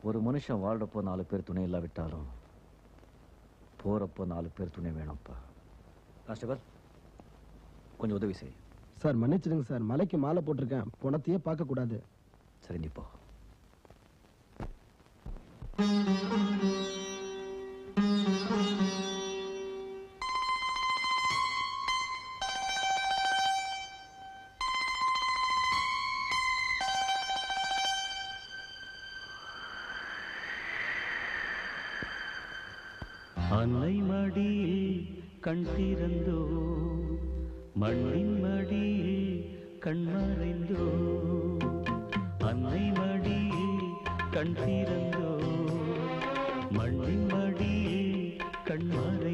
ஒரு மனுஷன் வாழ்றப்போ 4 பேர் துணை இல்லாவிட்டாலும் போறப்போ 4 பேர் துணை வேணும்ப்பா. கான்ஸ்டபிள், கொஞ்சம் உதவி செய். சார் மன்னிச்சிடுங்க சார், மலைக்கு மாலை போட்டிருக்கேன், பணத்தையே பார்க்க கூடாது. சரி, நீ போ. அன்னை மடியில் கண் திறந்தோ, மண்ணின் மடியில் கண் மறைந்தோ. அன்னை மடியில் கண் திறந்தோ, மண்ணின் மடியில் கண் மறைந்தோ.